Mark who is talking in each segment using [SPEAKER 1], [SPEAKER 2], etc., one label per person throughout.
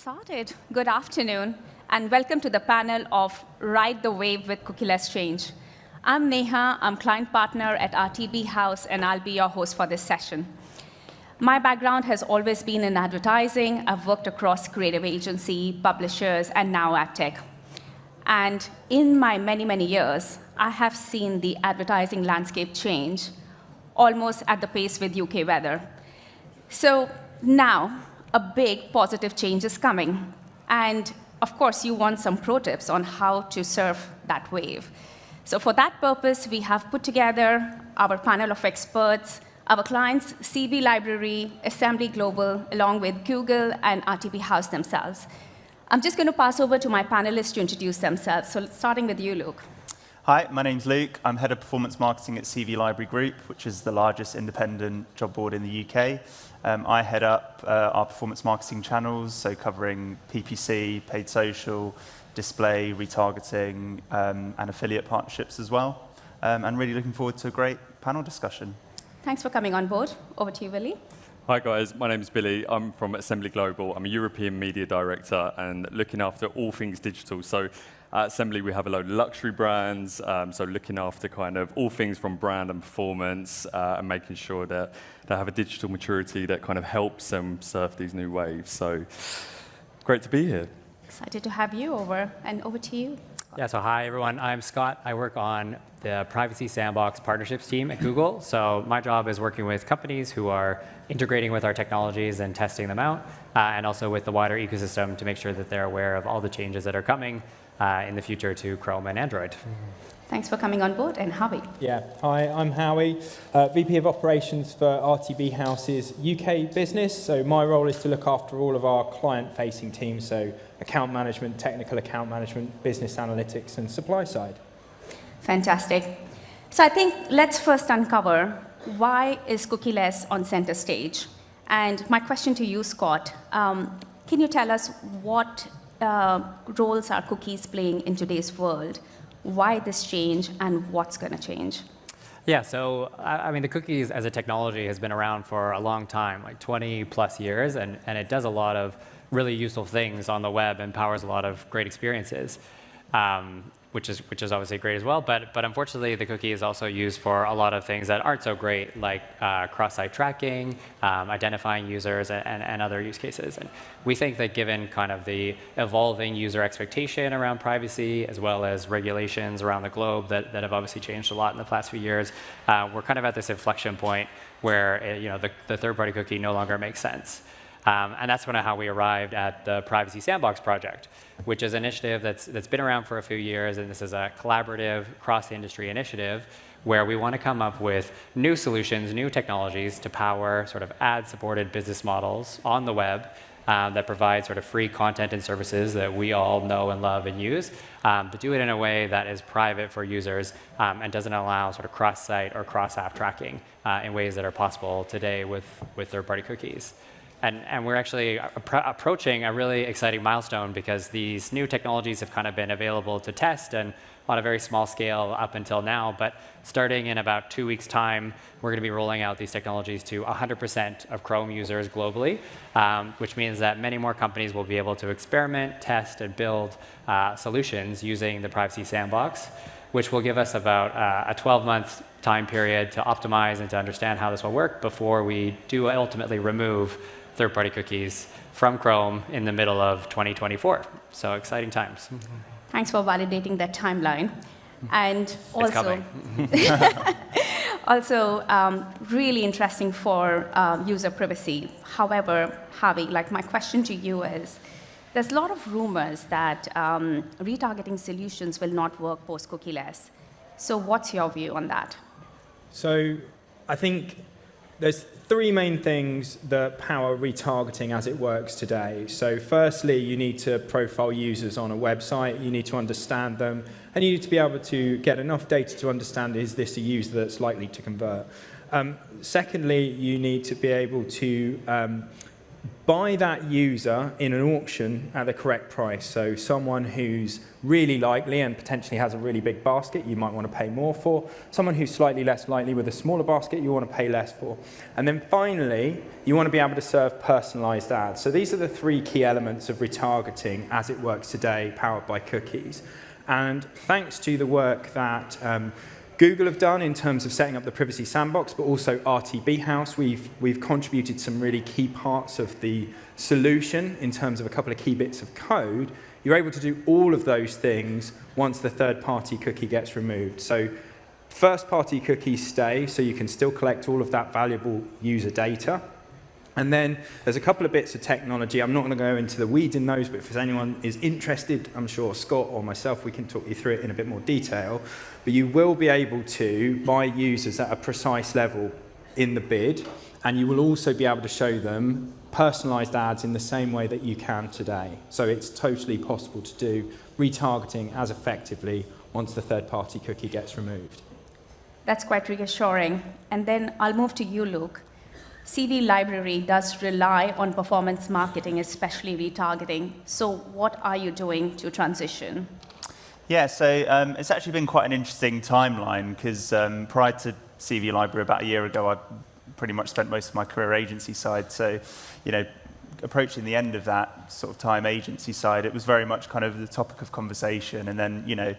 [SPEAKER 1] started. Good afternoon, and welcome to the panel of Ride the Wave with Cookieless Change. I'm Neha, I'm client partner at RTB House, and I'll be your host for this session. My background has always been in advertising. I've worked across creative agency, publishers, and now ad tech. And in my many, many years, I have seen the advertising landscape change almost at the pace with UK weather. So now, a big positive change is coming. And of course, you want some pro tips on how to surf that wave. So for that purpose, we have put together our panel of experts, our clients, CV Library, Assembly Global, along with Google and RTB House themselves. I'm just going to pass over to my panelists to introduce themselves. So starting with you, Luke.
[SPEAKER 2] Hi, my name's Luke. I'm head of performance marketing at CV Library Group, which is the largest independent job board in the UK. I head up our performance marketing channels, so covering PPC, paid social, display, retargeting, and affiliate partnerships as well. And really looking forward to a great panel discussion.
[SPEAKER 1] Thanks for coming on board. Over to you, Willie.
[SPEAKER 3] Hi guys, my name is Billy. I'm from Assembly Global. I'm a European media director and looking after all things digital. So at Assembly, we have a load of luxury brands, so looking after kind of all things from brand and performance and making sure that they have a digital maturity that kind of helps them surf these new waves. So great to be here.
[SPEAKER 1] Excited to have you over, and over to you.
[SPEAKER 4] Yeah, so hi everyone, I'm Scott. I work on the Privacy Sandbox partnerships team at Google. So my job is working with companies who are integrating with our technologies and testing them out, and also with the wider ecosystem to make sure that they're aware of all the changes that are coming in the future to Chrome and Android.
[SPEAKER 1] Thanks for coming on board, and Howie.
[SPEAKER 5] Yeah, hi, I'm Howie, VP of Operations for RTB House's UK business. So my role is to look after all of our client-facing teams, so account management, technical account management, business analytics, and supply side.
[SPEAKER 1] Fantastic. So I think let's first uncover why is Cookieless on center stage? And my question to you, Scott, can you tell us what roles are cookies playing in today's world? Why this change, and what's going to change?
[SPEAKER 4] Yeah, so I mean, the cookies as a technology has been around for a long time, like 20 plus years, and it does a lot of really useful things on the web and powers a lot of great experiences, which is obviously great as well. But unfortunately, the cookie is also used for a lot of things that aren't so great, like cross-site tracking, identifying users, and other use cases. And we think that given kind of the evolving user expectation around privacy, as well as regulations around the globe that have obviously changed a lot in the past few years, we're kind of at this inflection point where the third-party cookie no longer makes sense. And that's kind of how we arrived at the Privacy Sandbox project, which is an initiative that's been around for a few years, and this is a collaborative cross-industry initiative where we want to come up with new solutions, new technologies to power sort of ad-supported business models on the web that provide sort of free content and services that we all know and love and use, but do it in a way that is private for users and doesn't allow sort of cross-site or cross-app tracking in ways that are possible today with third-party cookies. And we're actually approaching a really exciting milestone because these new technologies have kind of been available to test and on a very small scale up until now. But starting in about 2 weeks' time, we're going to be rolling out these technologies to 100% of Chrome users globally, which means that many more companies will be able to experiment, test, and build solutions using the Privacy Sandbox, which will give us about a 12-month time period to optimize and to understand how this will work before we do ultimately remove third-party cookies from Chrome in the middle of 2024. So exciting times.
[SPEAKER 1] Thanks for validating that timeline. And also, really interesting for user privacy. However, Howie, like my question to you is, there's a lot of rumors that retargeting solutions will not work post-cookieless. So what's your view on that?
[SPEAKER 5] So I think there's three main things that power retargeting as it works today. So firstly, you need to profile users on a website. You need to understand them. And you need to be able to get enough data to understand, is this a user that's likely to convert? Secondly, you need to be able to buy that user in an auction at the correct price. So someone who's really likely and potentially has a really big basket, you might want to pay more for. Someone who's slightly less likely with a smaller basket, you want to pay less for. And then finally, you want to be able to serve personalized ads. So these are the three key elements of retargeting as it works today, powered by cookies. And thanks to the work that Google have done in terms of setting up the privacy sandbox, but also RTB House, we've contributed some really key parts of the solution in terms of a couple of key bits of code. You're able to do all of those things once the third-party cookie gets removed. So first-party cookies stay, so you can still collect all of that valuable user data. And then there's a couple of bits of technology. I'm not going to go into the weeds in those, but if anyone is interested, I'm sure Scott or myself, we can talk you through it in a bit more detail. But you will be able to buy users at a precise level in the bid, and you will also be able to show them personalized ads in the same way that you can today. So it's totally possible to do retargeting as effectively once the third-party cookie gets removed.
[SPEAKER 1] That's quite reassuring. And then I'll move to you, Luke. CV library does rely on performance marketing, especially retargeting. So what are you doing to transition?
[SPEAKER 2] Yeah, so it's actually been quite an interesting timeline because prior to CV library about a year ago, I pretty much spent most of my career agency side. So, you know, approaching the end of that sort of time agency side, it was very much kind of the topic of conversation. And then, you know,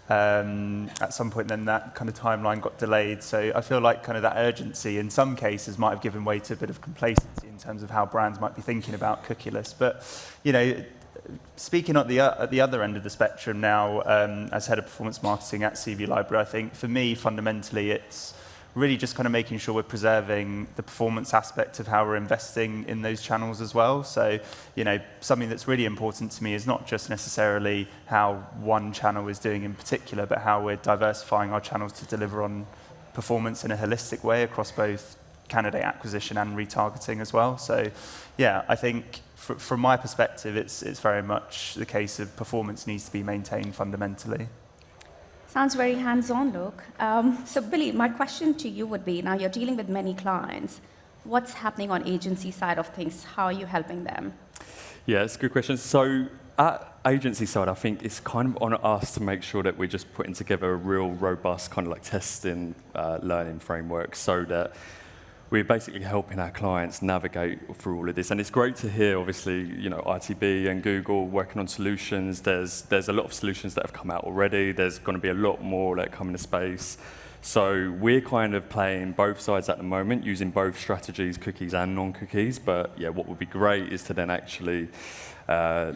[SPEAKER 2] at some point then that kind of timeline got delayed. So I feel like kind of that urgency in some cases might have given way to a bit of complacency in terms of how brands might be thinking about cookieless. But, you know, speaking at the other end of the spectrum now, as head of performance marketing at CV Library, I think for me, fundamentally, it's really just kind of making sure we're preserving the performance aspect of how we're investing in those channels as well. So, you know, something that's really important to me is not just necessarily how one channel is doing in particular, but how we're diversifying our channels to deliver on performance in a holistic way across both candidate acquisition and retargeting as well. So, yeah, I think from my perspective, it's very much the case of performance needs to be maintained fundamentally.
[SPEAKER 1] Sounds very hands-on, Luke. So Billy, my question to you would be, now you're dealing with many clients. What's happening on agency side of things? How are you helping them?
[SPEAKER 3] Yeah, it's a good question. So at agency side, I think it's kind of on us to make sure that we're just putting together a real robust kind of like testing, learning framework so that we're basically helping our clients navigate through all of this. And it's great to hear, obviously, you know, RTB and Google working on solutions. There's a lot of solutions that have come out already. There's going to be a lot more that come into space. So we're kind of playing both sides at the moment, using both strategies, cookies and non-cookies. But yeah, what would be great is to then actually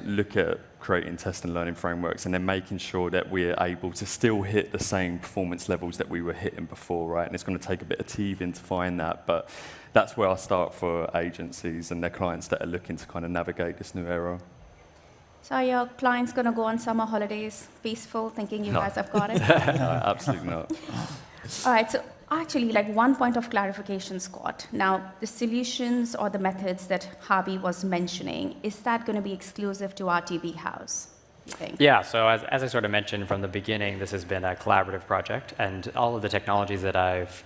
[SPEAKER 3] look at creating test and learning frameworks and then making sure that we're able to still hit the same performance levels that we were hitting before, right? And it's going to take a bit of teething to find that, but that's where I start for agencies and their clients that are looking to kind of navigate this new era.
[SPEAKER 1] So are your clients going to go on summer holidays peaceful, thinking you guys have got it?
[SPEAKER 3] No, absolutely not.
[SPEAKER 1] All right, so actually, like one point of clarification, Scott. Now, the solutions or the methods that Harvey was mentioning, is that going to be exclusive to RTB House, you think?
[SPEAKER 4] Yeah, so as I sort of mentioned from the beginning, this has been a collaborative project, and all of the technologies that I've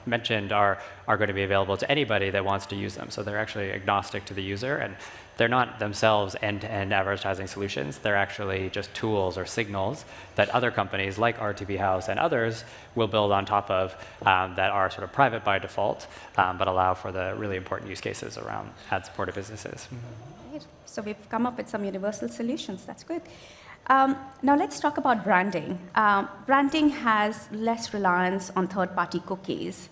[SPEAKER 4] mentioned are going to be available to anybody that wants to use them. So they're actually agnostic to the user, and they're not themselves end-to-end advertising solutions. They're actually just tools or signals that other companies like RTB House and others will build on top of that are sort of private by default, but allow for the really important use cases around ad-supported businesses.
[SPEAKER 1] Great. So we've come up with some universal solutions. That's good. Now let's talk about branding. Branding has less reliance on third-party cookies.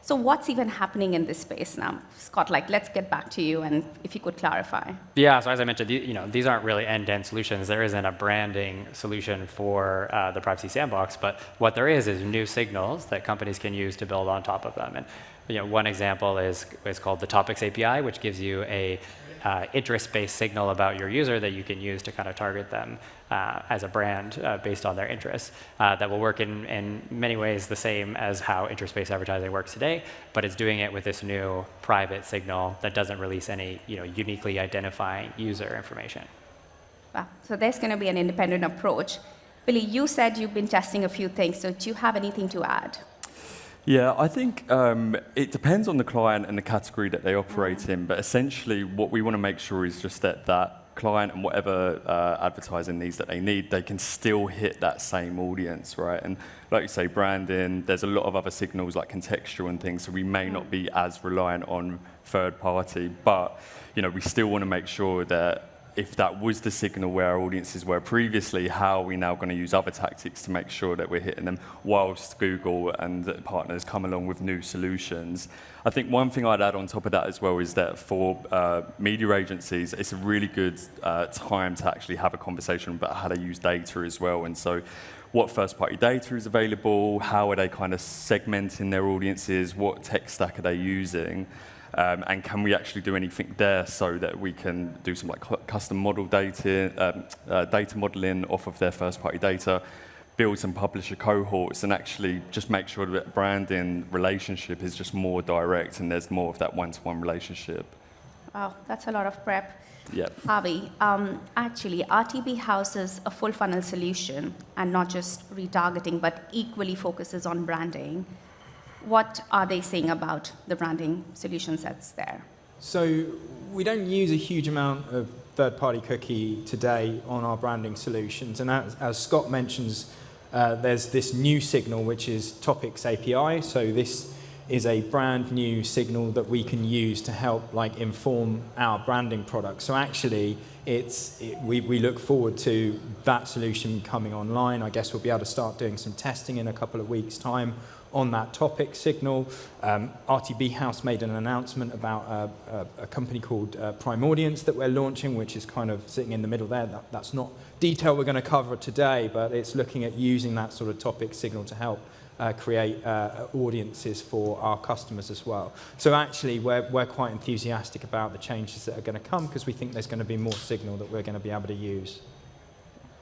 [SPEAKER 1] So what's even happening in this space now? Scott, let's get back to you, and if you could clarify.
[SPEAKER 4] Yeah, so as I mentioned, these aren't really end-to-end solutions. There isn't a branding solution for the privacy sandbox, but what there is new signals that companies can use to build on top of them. And one example is called the Topics API, which gives you a interest-based signal about your user that you can use to kind of target them as a brand based on their interests. That will work in many ways the same as how interest-based advertising works today, but it's doing it with this new private signal that doesn't release any uniquely identifying user information.
[SPEAKER 1] Wow. So there's going to be an independent approach. Billy, you said you've been testing a few things, so do you have anything to add?
[SPEAKER 3] Yeah, I think it depends on the client and the category that they operate in, but essentially what we want to make sure is just that that client and whatever advertising needs that they need, they can still hit that same audience, right? And like you say, branding, there's a lot of other signals like contextual and things, so we may not be as reliant on third party, but we still want to make sure that if that was the signal where our audiences were previously, how are we now going to use other tactics to make sure that we're hitting them whilst Google and partners come along with new solutions? I think one thing I'd add on top of that as well is that for media agencies, it's a really good time to actually have a conversation about how they use data as well. And so what first-party data is available, how are they kind of segmenting their audiences, what tech stack are they using? And can we actually do anything there so that we can do some like custom model data modeling off of their first-party data, build some publisher cohorts, and actually just make sure that branding relationship is just more direct and there's more of that one-to-one relationship.
[SPEAKER 1] Wow, that's a lot of prep.
[SPEAKER 3] Yeah.
[SPEAKER 1] Howe, actually, RTB House is a full funnel solution and not just retargeting, but equally focuses on branding. What are they saying about the branding solution sets there?
[SPEAKER 5] So we don't use a huge amount of third-party cookie today on our branding solutions. And as Scott mentions, there's this new signal, which is Topics API. So this is a brand new signal that we can use to help inform our branding product. So actually, we look forward to that solution coming online. I guess we'll be able to start doing some testing in a couple of weeks' time on that topic signal. RTB House made an announcement about a company called Prime Audience that we're launching, which is kind of sitting in the middle there. That's not detail we're going to cover today, but it's looking at using that sort of topic signal to help create audiences for our customers as well. So actually, we're quite enthusiastic about the changes that are going to come because we think there's going to be more signal that we're going to be able to use.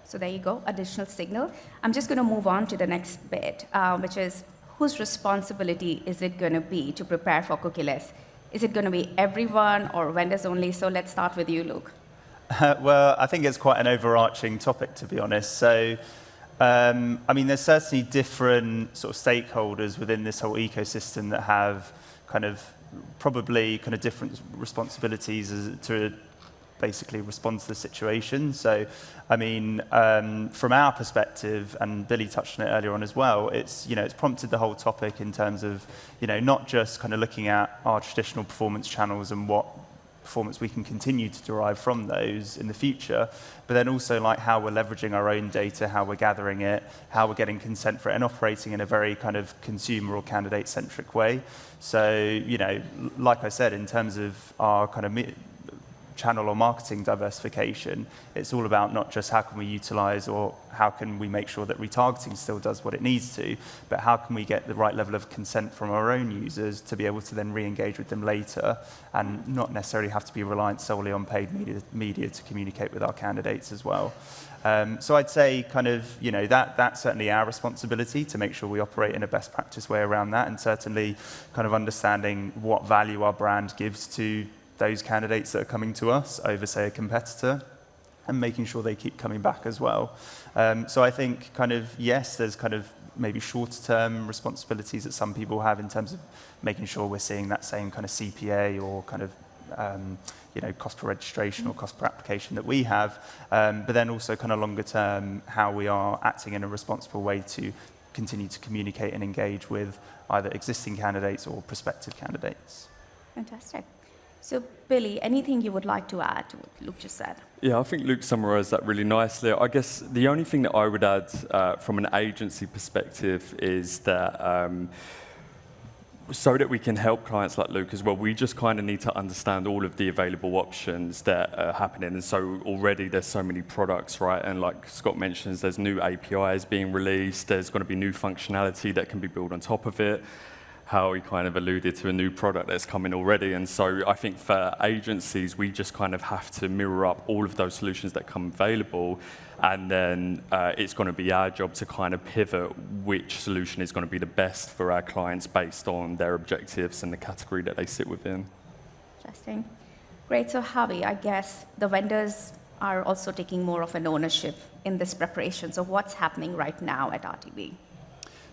[SPEAKER 1] So there you go, additional signal. I'm just going to move on to the next bit, which is whose responsibility is it going to be to prepare for cookieless? Is it going to be everyone or vendors only? So let's start with you, Luke.
[SPEAKER 2] Well, I think it's quite an overarching topic, to be honest. So, there's certainly different sort of stakeholders within this whole ecosystem that have probably different responsibilities to basically respond to the situation. So, from our perspective, and Billy touched on it earlier on as well, it's prompted the whole topic in terms of not just looking at our traditional performance channels and what performance we can continue to derive from those in the future, but then also how we're leveraging our own data, how we're gathering it, how we're getting consent for it, and operating in a very consumer or candidate-centric way. So, like I said, in terms of our channel or marketing diversification, it's all about not just how can we utilize or how can we make sure that retargeting still does what it needs to, but how can we get the right level of consent from our own users to be able to then re-engage with them later and not necessarily have to be reliant solely on paid media to communicate with our candidates as well. So I'd say that's certainly our responsibility to make sure we operate in a best practice way around that, and certainly understanding what value our brand gives to those candidates that are coming to us over, say, a competitor, and making sure they keep coming back as well. So I think yes, there's maybe shorter-term responsibilities that some people have in terms of making sure we're seeing that same CPA or cost per registration or cost per application that we have, but then also longer-term how we are acting in a responsible way to continue to communicate and engage with either existing candidates or prospective candidates.
[SPEAKER 1] Fantastic. So, Billy, anything you would like to add to what Luke just said?
[SPEAKER 3] Yeah, I think Luke summarised that really nicely. I guess the only thing that I would add from an agency perspective is that so that we can help clients like Luke as well, we just need to understand all of the available options that are happening. And so already there's so many products, right? And like Scott mentions, there's new APIs being released. There's going to be new functionality that can be built on top of it. How he alluded to a new product that's coming already. And so I think for agencies, we just have to mirror up all of those solutions that come available. And then it's going to be our job to pivot which solution is going to be the best for our clients based on their objectives and the category that they sit within.
[SPEAKER 1] Interesting. Great. So, Howie, I guess the vendors are also taking more of an ownership in this preparation. So what's happening right now at RTB?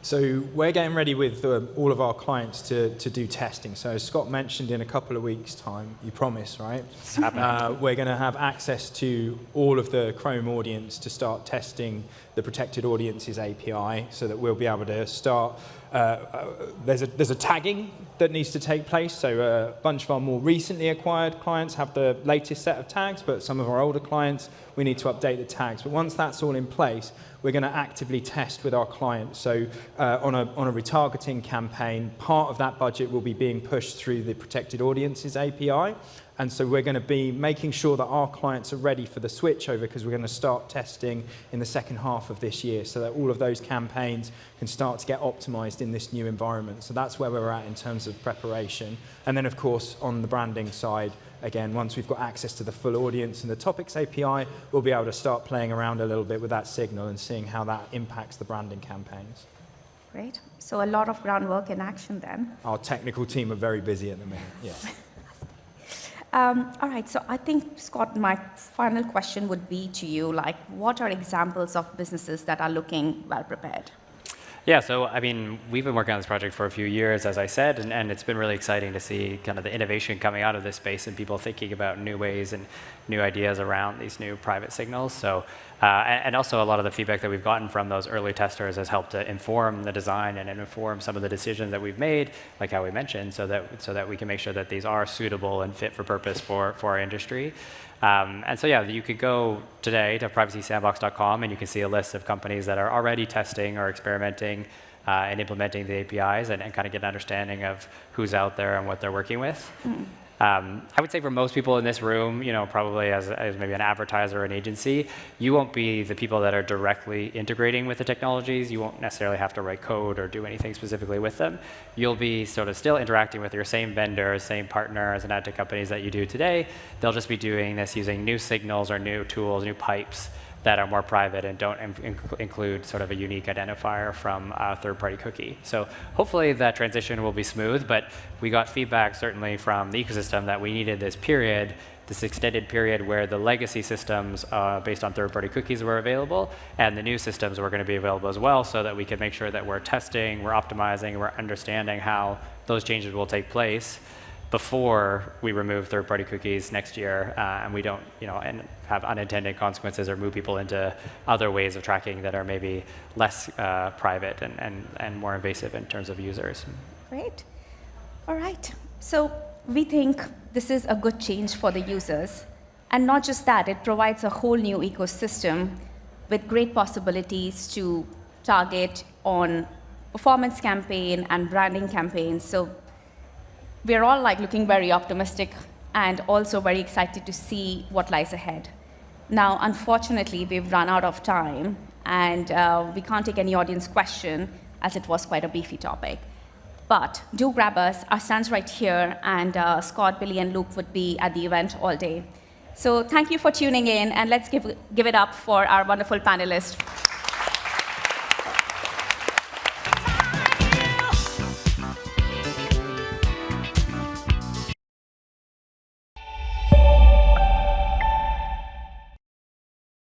[SPEAKER 5] So we're getting ready with all of our clients to do testing. So as Scott mentioned, in a couple of weeks' time, you promise, right? We're going to have access to all of the Chrome audience to start testing the Protected Audiences API, so that we'll be able to start. There's a tagging that needs to take place. So a bunch of our more recently acquired clients have the latest set of tags, but some of our older clients, we need to update the tags. But once that's all in place, we're going to actively test with our clients. So on a retargeting campaign, part of that budget will be being pushed through the Protected Audiences API. And so we're going to be making sure that our clients are ready for the switchover, because we're going to start testing in the second half of this year, so that all of those campaigns can start to get optimized in this new environment. So that's where we're at in terms of preparation. And then, of course, on the branding side, again, once we've got access to the full audience and the topics API, we'll be able to start playing around a little bit with that signal and seeing how that impacts the branding campaigns.
[SPEAKER 1] Great. So a lot of groundwork in action then.
[SPEAKER 5] Our technical team are very busy at the minute, yes.
[SPEAKER 1] All right, so I think, Scott, my final question would be to you, like, what are examples of businesses that are looking well prepared?
[SPEAKER 4] Yeah, so I mean, we've been working on this project for a few years, as I said, and it's been really exciting to see kind of the innovation coming out of this space and people thinking about new ways and new ideas around these new private signals. So, and also a lot of the feedback that we've gotten from those early testers has helped to inform the design and inform some of the decisions that we've made, like how we mentioned, so that we can make sure that these are suitable and fit for purpose for our industry. And so, yeah, you could go today to privacysandbox.com and you can see a list of companies that are already testing or experimenting and implementing the APIs and kind of get an understanding of who's out there and what they're working with. I would say for most people in this room, you know, probably as maybe an advertiser or an agency, you won't be the people that are directly integrating with the technologies. You won't necessarily have to write code or do anything specifically with them. You'll be sort of still interacting with your same vendors, same partners and ad tech companies that you do today. They'll just be doing this using new signals or new tools, new pipes that are more private and don't include sort of a unique identifier from a third-party cookie. So hopefully that transition will be smooth, but we got feedback certainly from the ecosystem that we needed this period, this extended period where the legacy systems based on third-party cookies were available, and the new systems were going to be available as well, so that we can make sure that we're testing, we're optimizing, we're understanding how those changes will take place before we remove third-party cookies next year, and we don't, you know, and have unintended consequences or move people into other ways of tracking that are maybe less private and more invasive in terms of users.
[SPEAKER 1] Great. All right. So we think this is a good change for the users. And not just that, it provides a whole new ecosystem with great possibilities to target on performance campaign and branding campaigns. So we're all like looking very optimistic and also very excited to see what lies ahead. Now, unfortunately, we've run out of time, and we can't take any audience question, as it was quite a beefy topic. But do grab us. Our stand's right here, and Scott, Billy, and Luke would be at the event all day. So thank you for tuning in, and let's give it up for our wonderful panelists.